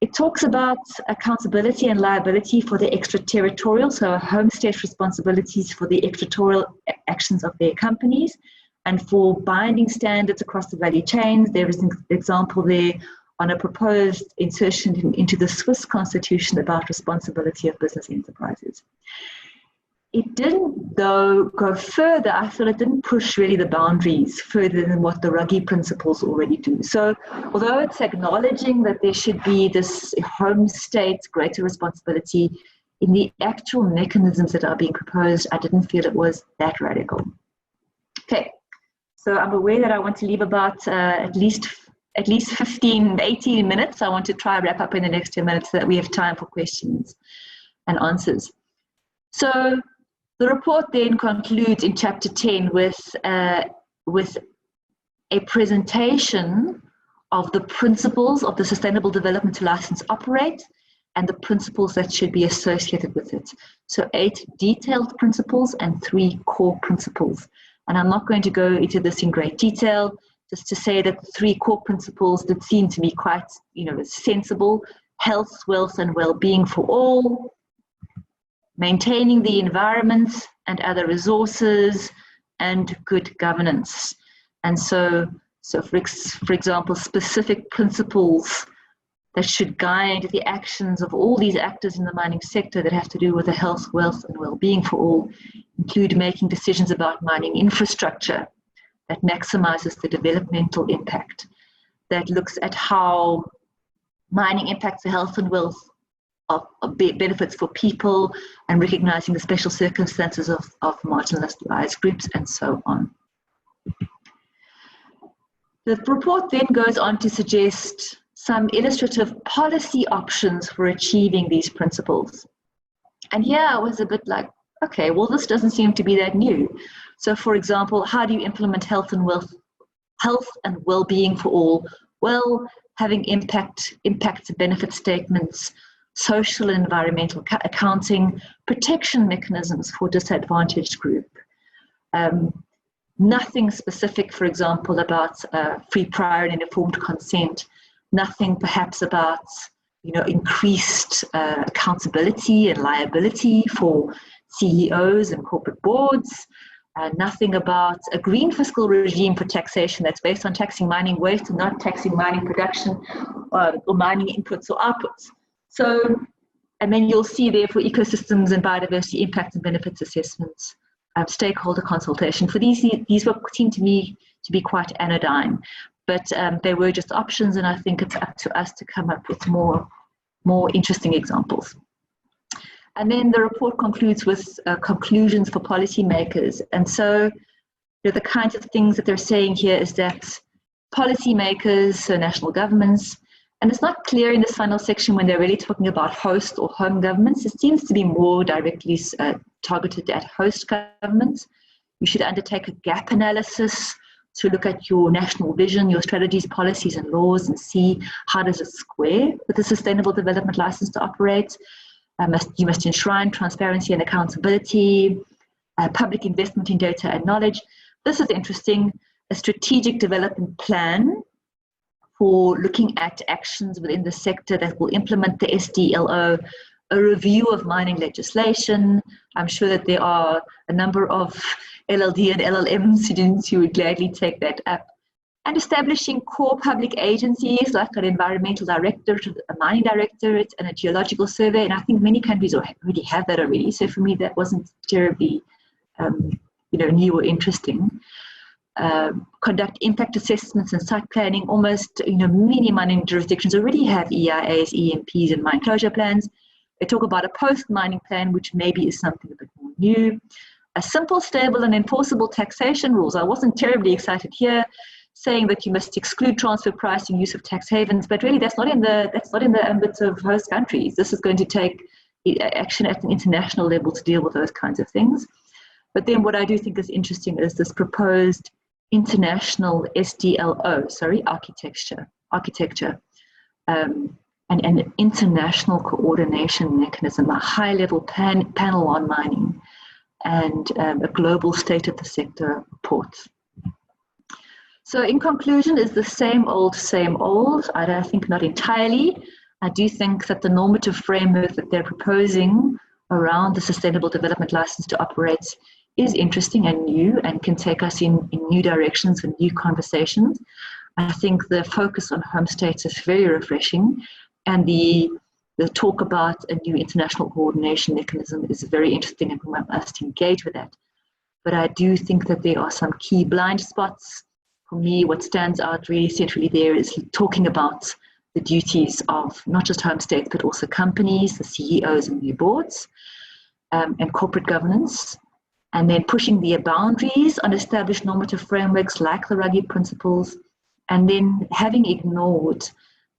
It talks about accountability and liability for the extraterritorial, so a home state responsibilities for the extraterritorial actions of their companies, and for binding standards across the value chains. There is an example there on a proposed insertion into the Swiss constitution about responsibility of business enterprises. It didn't, though, go further. I feel it didn't push really the boundaries further than what the Ruggie principles already do. So although it's acknowledging that there should be this home state greater responsibility, in the actual mechanisms that are being proposed, I didn't feel it was that radical. Okay, so I'm aware that I want to leave about at least 15, 18 minutes. I want to try and wrap up in the next 10 minutes so that we have time for questions and answers. So the report then concludes in chapter 10 with a presentation of the principles of the Sustainable Development License Operate and the principles that should be associated with it. So 8 detailed principles and 3 core principles. And I'm not going to go into this in great detail, just to say that the 3 core principles that seem to be quite, sensible: health, wealth, and well-being for all, maintaining the environment and other resources, and good governance. And so for example, specific principles that should guide the actions of all these actors in the mining sector that have to do with the health, wealth, and well-being for all include making decisions about mining infrastructure, that maximizes the developmental impact, that looks at how mining impacts the health and wealth of benefits for people, and recognizing the special circumstances of marginalized groups, and so on. The report then goes on to suggest some illustrative policy options for achieving these principles. And here I was a bit like, okay, well, this doesn't seem to be that new. So for example, how do you implement health and well-being for all? Well, having impact benefit statements, social and environmental accounting, protection mechanisms for disadvantaged group. Nothing specific, for example, about free, prior and informed consent. Nothing perhaps about increased accountability and liability for CEOs and corporate boards. Nothing about a green fiscal regime for taxation that's based on taxing mining waste and not taxing mining production or mining inputs or outputs. So, and then you'll see there for ecosystems and biodiversity impact and benefits assessments, stakeholder consultation. For these seem to me to be quite anodyne, but they were just options, and I think it's up to us to come up with more interesting examples. And then the report concludes with conclusions for policymakers. And so the kinds of things that they're saying here is that policymakers, so national governments, and it's not clear in this final section when they're really talking about host or home governments. It seems to be more directly targeted at host governments. You should undertake a gap analysis to look at your national vision, your strategies, policies, and laws, and see how does it square with the Sustainable Development License to operate. You must enshrine transparency and accountability, public investment in data and knowledge. This is interesting, a strategic development plan for looking at actions within the sector that will implement the SDLO, a review of mining legislation. I'm sure that there are a number of LLD and LLM students who would gladly take that up. And establishing core public agencies like an environmental directorate, a mining directorate, and a geological survey. And I think many countries already have that already. So for me, that wasn't terribly, new or interesting. Conduct impact assessments and site planning. Almost, many mining jurisdictions already have EIAs, EMPs, and mine closure plans. They talk about a post-mining plan, which maybe is something a bit more new. A simple, stable, and enforceable taxation rules. I wasn't terribly excited here, saying that you must exclude transfer pricing, use of tax havens, but really that's not in the ambit of host countries. This is going to take action at an international level to deal with those kinds of things. But then what I do think is interesting is this proposed international SDLO, architecture, and an international coordination mechanism, a high-level panel on mining, and a global state of the sector report. So in conclusion, is the same old, I think not entirely. I do think that the normative framework that they're proposing around the Sustainable Development License to operate is interesting and new and can take us in new directions and new conversations. I think the focus on home states is very refreshing, and the talk about a new international coordination mechanism is very interesting, and we want us to engage with that. But I do think that there are some key blind spots. For me, what stands out really centrally there is talking about the duties of not just home states, but also companies, the CEOs and their boards, and corporate governance, and then pushing the boundaries on established normative frameworks like the Ruggie principles, and then having ignored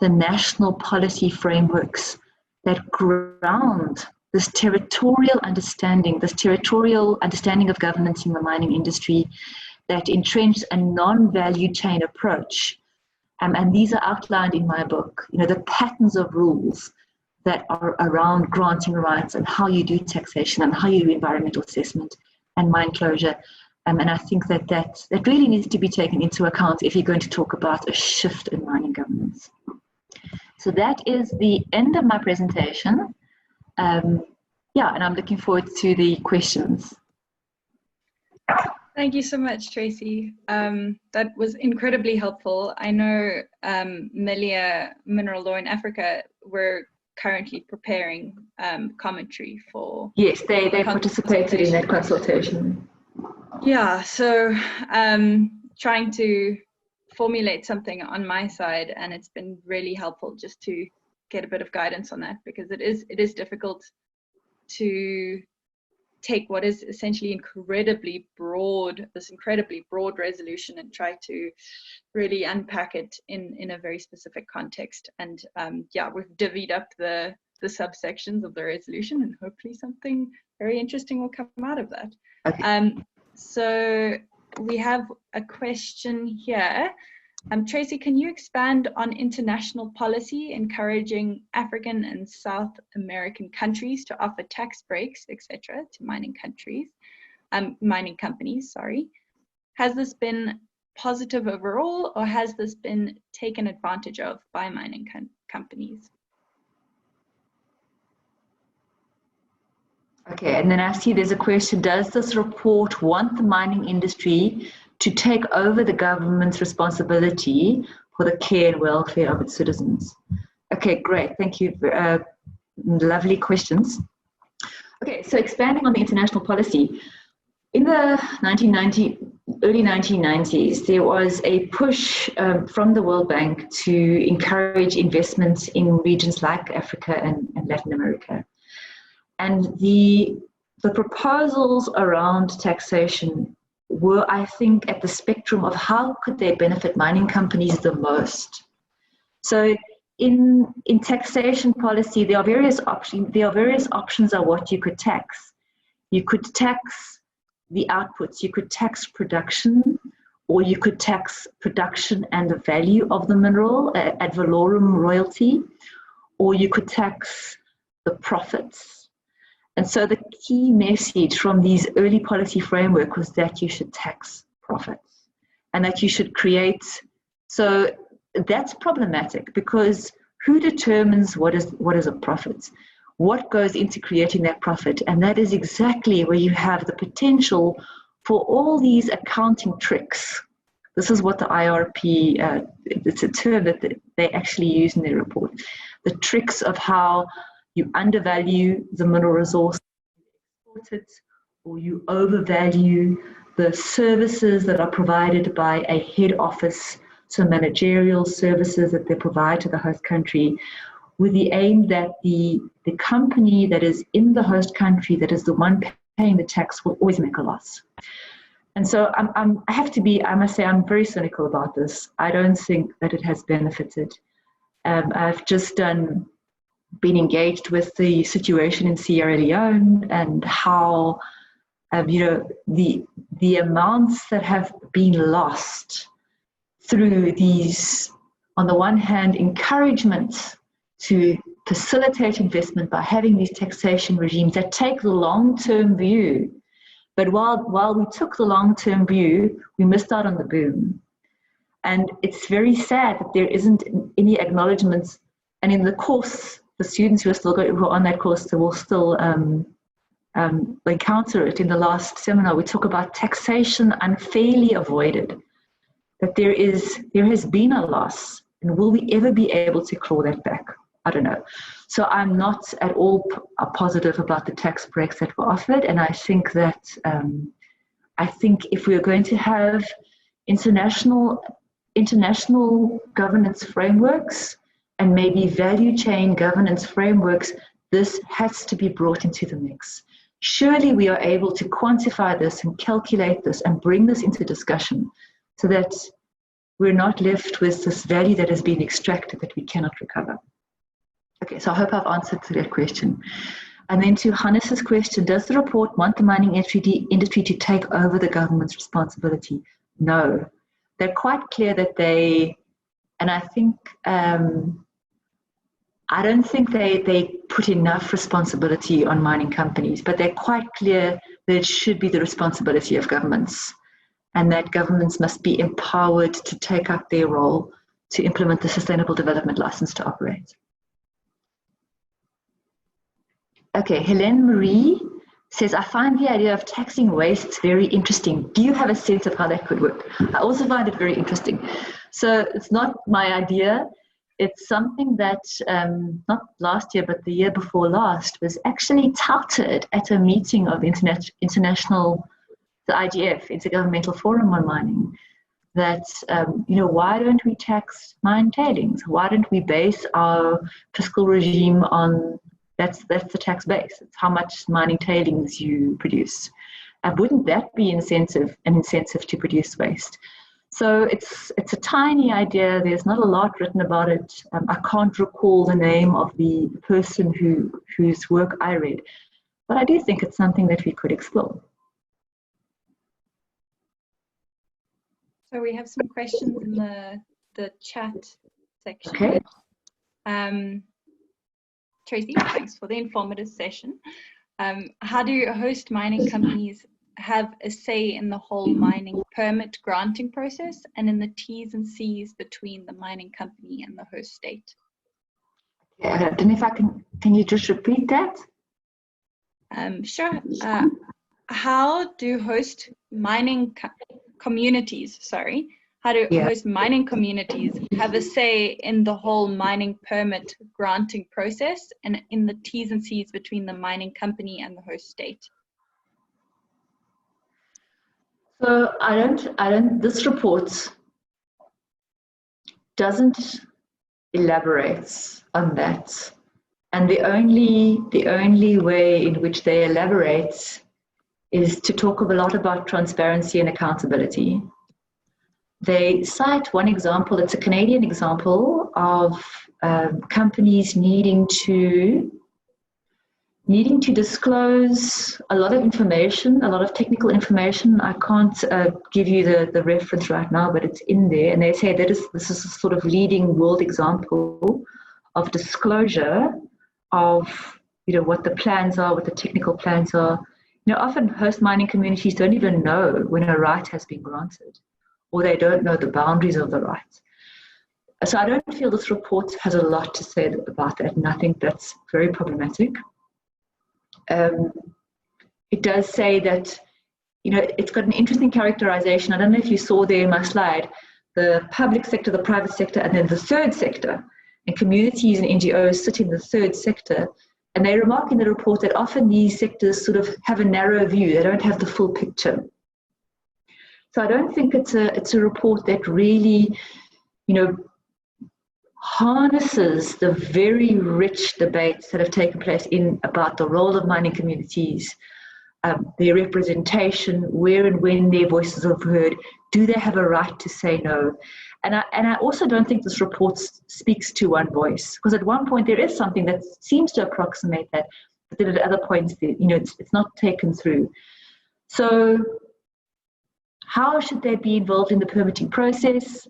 the national policy frameworks that ground this territorial understanding of governance in the mining industry, that entrench a non-value chain approach. And these are outlined in my book, the patterns of rules that are around granting rights and how you do taxation and how you do environmental assessment and mine closure. And I think that really needs to be taken into account if you're going to talk about a shift in mining governance. So that is the end of my presentation. And I'm looking forward to the questions. Thank you so much, Tracy. That was incredibly helpful. I know Milia Mineral Law in Africa were currently preparing commentary for... Yes, they participated in that consultation. Yeah, so trying to formulate something on my side, and it's been really helpful just to get a bit of guidance on that, because it is difficult to take what is essentially this incredibly broad resolution and try to really unpack it in a very specific context. And yeah, we've divvied up the subsections of the resolution, and hopefully something very interesting will come out of that. Okay. So we have a question here. Tracey, can you expand on international policy encouraging African and South American countries to offer tax breaks, etc., to mining companies, sorry. Has this been positive overall, or has this been taken advantage of by mining companies? Okay, and then I see there's a question, does this report want the mining industry to take over the government's responsibility for the care and welfare of its citizens? Okay, great, thank you. Lovely questions. Okay, so expanding on the international policy. In the early 1990s, there was a push from the World Bank to encourage investments in regions like Africa and Latin America. And the proposals around taxation were, I think, at the spectrum of how could they benefit mining companies the most. So in taxation policy, there are various options. There are various options of what you could tax. You could tax the outputs, you could tax production, or you could tax production and the value of the mineral, ad valorem royalty, or you could tax the profits. And so the key message from these early policy framework was that you should tax profits and that you should create. So that's problematic, because who determines what is a profit? What goes into creating that profit? And that is exactly where you have the potential for all these accounting tricks. This is what the IRP, it's a term that they actually use in their report. The tricks of how you undervalue the mineral resource, export it, or you overvalue the services that are provided by a head office, so managerial services that they provide to the host country, with the aim that the company that is in the host country, that is the one paying the tax, will always make a loss. And so I must say, I'm very cynical about this. I don't think that it has benefited. I've just been engaged with the situation in Sierra Leone and how, the amounts that have been lost through these, on the one hand, encouragement to facilitate investment by having these taxation regimes that take the long-term view. But while we took the long-term view, we missed out on the boom. And it's very sad that there isn't any acknowledgements. And in the course, the students who are on that course, they will still encounter it. In the last seminar, we talk about taxation unfairly avoided, that there has been a loss, and will we ever be able to claw that back? I don't know. So I'm not at all positive about the tax breaks that were offered, and I think that if we're going to have international governance frameworks and maybe value chain governance frameworks, this has to be brought into the mix. Surely we are able to quantify this and calculate this and bring this into discussion so that we're not left with this value that has been extracted that we cannot recover. Okay, so I hope I've answered to that question. And then to Hannes's question, does the report want the mining industry to take over the government's responsibility? No. They're quite clear that and I think, I don't think they put enough responsibility on mining companies, but they're quite clear that it should be the responsibility of governments, and that governments must be empowered to take up their role to implement the Sustainable Development License to operate. Okay, Helene Marie says, I find the idea of taxing wastes very interesting. Do you have a sense of how that could work? I also find it very interesting. So it's not my idea. It's something that, not last year, but the year before last, was actually touted at a meeting of the IGF, Intergovernmental Forum on Mining. that, why don't we tax mine tailings? Why don't we base our fiscal regime on, that's the tax base, it's how much mining tailings you produce. Wouldn't that be an incentive to produce waste? So it's a tiny idea. There's not a lot written about it. I can't recall the name of the person whose work I read, but I do think it's something that we could explore. So we have some questions in the chat section. Okay. Tracy, thanks for the informative session. How do host mining companies have a say in the whole mining permit granting process and in the T's and C's between the mining company and the host state? Yeah, I don't know if I can you just repeat that? Sure. How do host mining communities, host mining communities have a say in the whole mining permit granting process and in the T's and C's between the mining company and the host state? So this report doesn't elaborate on that. And the only way in which they elaborate is to talk a lot about transparency and accountability. They cite one example, it's a Canadian example of companies needing to disclose a lot of information, a lot of technical information. I can't give you the reference right now, but it's in there. And they say that this is a sort of leading world example of disclosure of what the plans are, what the technical plans are. Often host mining communities don't even know when a right has been granted, or they don't know the boundaries of the right. So I don't feel this report has a lot to say about that, and I think that's very problematic. It does say that, it's got an interesting characterization. I don't know if you saw there in my slide, the public sector, the private sector, and then the third sector. And communities and NGOs sit in the third sector. And they remark in the report that often these sectors sort of have a narrow view. They don't have the full picture. So I don't think it's a report that really, harnesses the very rich debates that have taken place about the role of mining communities, their representation, where and when their voices are heard, do they have a right to say no? And I also don't think this report speaks to one voice, because at one point there is something that seems to approximate that, but then at other points, it's not taken through. So how should they be involved in the permitting process?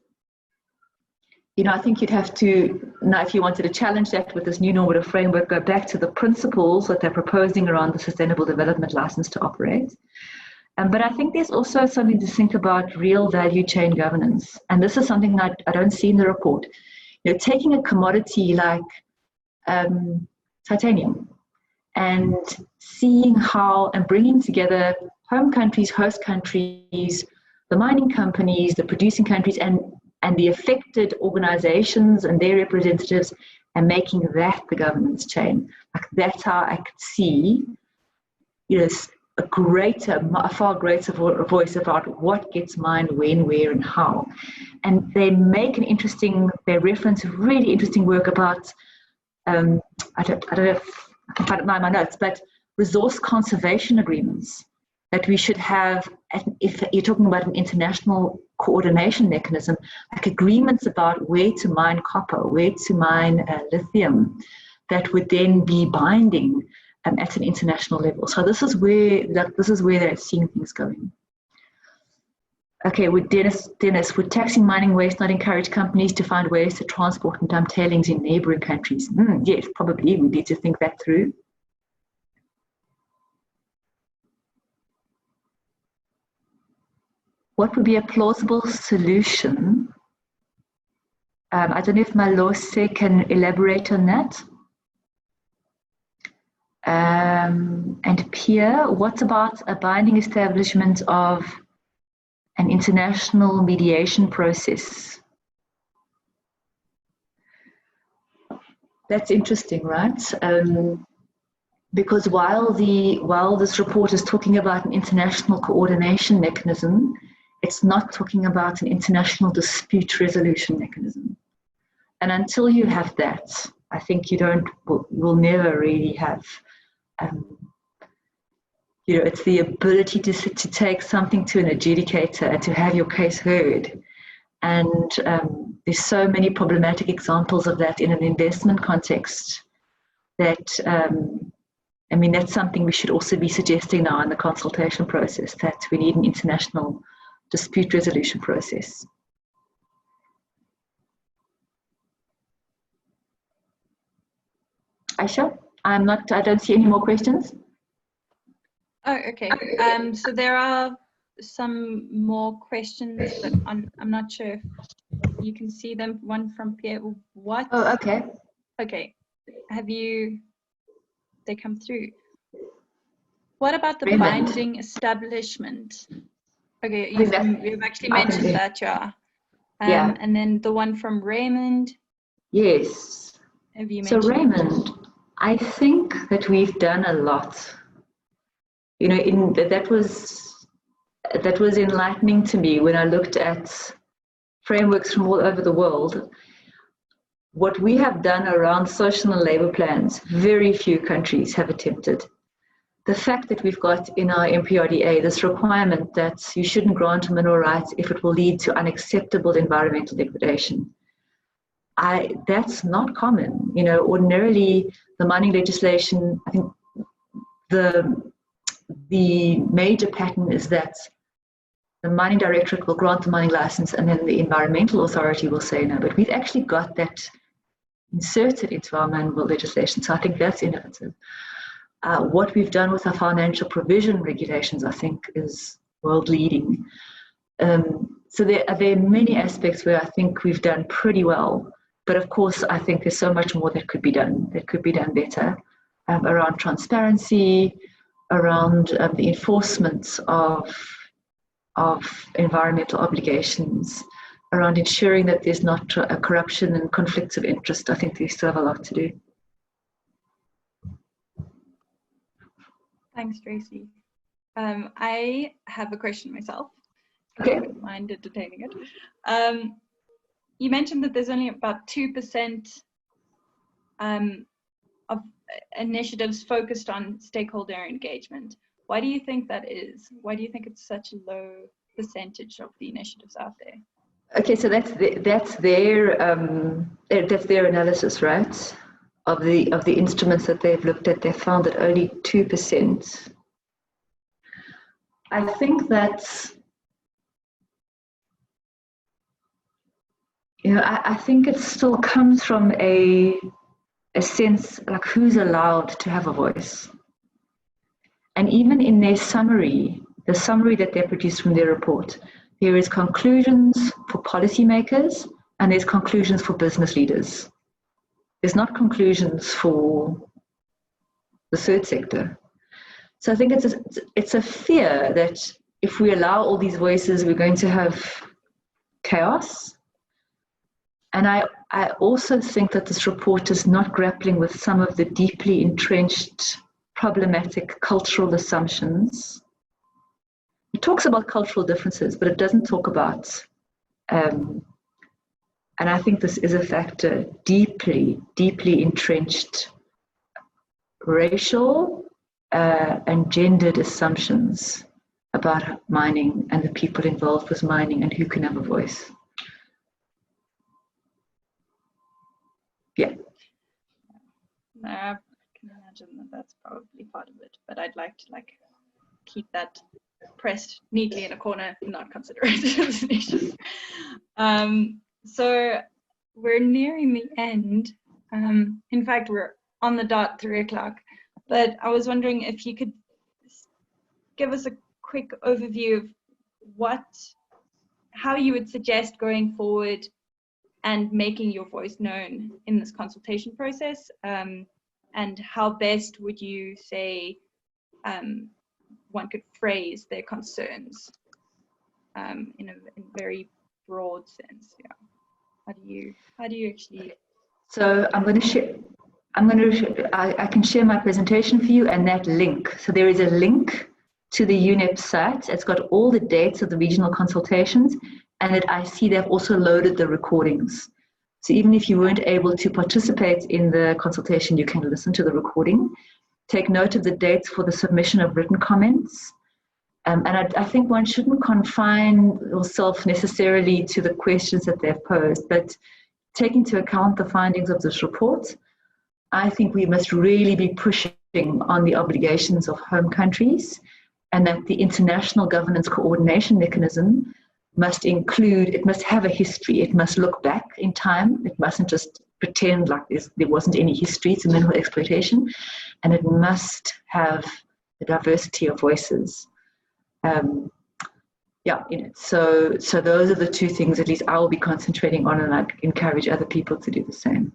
I think you'd have to, now if you wanted to challenge that with this new normative framework, go back to the principles that they're proposing around the Sustainable Development License to Operate. But I think there's also something to think about real value chain governance. And this is something that I don't see in the report. Taking a commodity like titanium and seeing how, and bringing together home countries, host countries, the mining companies, the producing countries, and the affected organizations and their representatives, and making that the governance chain. Like, that's how I could see, a far greater voice about what gets mined, when, where, and how. And they make they reference really interesting work about, I don't know if I can find it in my notes, but resource conservation agreements that we should have, if you're talking about an international coordination mechanism, like agreements about where to mine copper, where to mine lithium, that would then be binding at an international level. So this is where they're seeing things going. Okay, Dennis, would taxing mining waste not encourage companies to find ways to transport and dump tailings in neighboring countries? Yes, probably. We need to think that through. What would be a plausible solution? I don't know if Malose can elaborate on that. And Pierre, what about a binding establishment of an international mediation process? That's interesting, right? Because while this report is talking about an international coordination mechanism, it's not talking about an international dispute resolution mechanism. And until you have that, I think will never really have, it's the ability to take something to an adjudicator and to have your case heard. And there's so many problematic examples of that in an investment context that, that's something we should also be suggesting now in the consultation process, that we need an international dispute resolution process. Aysha, I don't see any more questions. Oh, okay. So there are some more questions, but I'm not sure if you can see them. One from Pierre. What? Oh, okay. Okay. They come through. What about the Raymond. binding establishment? Okay, you've actually mentioned that, yeah. Yeah. And then the one from Raymond. Yes. Have you mentioned? So Raymond, I think that we've done a lot. That was enlightening to me when I looked at frameworks from all over the world. What we have done around social and labor plans, very few countries have attempted. The fact that we've got in our MPRDA this requirement that you shouldn't grant mineral rights if it will lead to unacceptable environmental degradation. That's not common. Ordinarily the mining legislation, I think the major pattern is that the mining directorate will grant the mining license and then the environmental authority will say no, but we've actually got that inserted into our manual legislation, so I think that's innovative. What we've done with our financial provision regulations, I think, is world leading. So there are many aspects where I think we've done pretty well, but of course I think there's so much more that could be done better, around transparency, around the enforcement of environmental obligations, around ensuring that there's not a corruption and conflicts of interest. I think we still have a lot to do. Thanks, Tracy. I have a question myself. Okay. I wouldn't mind entertaining it. You mentioned that there's only about 2% of initiatives focused on stakeholder engagement. Why do you think that is? Why do you think it's such a low percentage of the initiatives out there? Okay, so that's their analysis, right? Of the instruments that they've looked at, they found that only 2%. I think that's, I think it still comes from a sense like who's allowed to have a voice. And even in their summary, the summary that they produced from their report, there is conclusions for policymakers and there's conclusions for business leaders. There's not conclusions for the third sector. So I think it's a fear that if we allow all these voices, we're going to have chaos. And I also think that this report is not grappling with some of the deeply entrenched problematic cultural assumptions. It talks about cultural differences, but it doesn't talk about, and I think this is a factor, deeply, deeply entrenched racial and gendered assumptions about mining and the people involved with mining and who can have a voice. Yeah. No, I can imagine that that's probably part of it, but I'd like to keep that pressed neatly in a corner and not consider it as an issue. So we're nearing the end. In fact, we're on the dot 3 o'clock, but I was wondering if you could give us a quick overview of how you would suggest going forward and making your voice known in this consultation process, and how best would you say one could phrase their concerns in a very broad sense? Yeah. How do you actually? So I'm going to share. I can share my presentation for you and that link. So there is a link to the UNEP site. It's got all the dates of the regional consultations, and I see they've also loaded the recordings. So even if you weren't able to participate in the consultation, you can listen to the recording. Take note of the dates for the submission of written comments. And I think one shouldn't confine yourself necessarily to the questions that they've posed, but take into account the findings of this report. I think we must really be pushing on the obligations of home countries, and that the international governance coordination mechanism must have a history. It must look back in time. It mustn't just pretend like there wasn't any history to mineral exploitation, and it must have a diversity of voices. So those are the two things at least I will be concentrating on, and I'd encourage other people to do the same.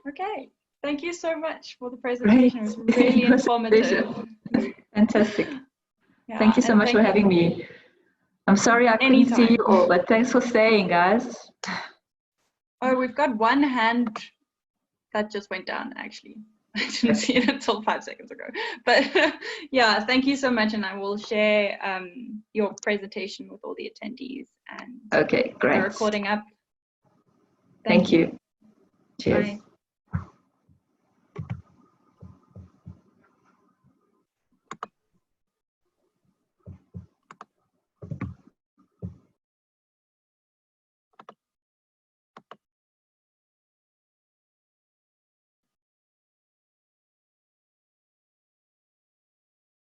Okay, thank you so much for the presentation. Great. It was really informative. Fantastic. Yeah, thank you so much for having me. I'm sorry I couldn't see you all, but thanks for staying, guys. Oh, we've got one hand that just went down, actually. I didn't see it until 5 seconds ago. But yeah, thank you so much. And I will share your presentation with all the attendees and okay, great. the recording up. Thank you. Cheers. Bye.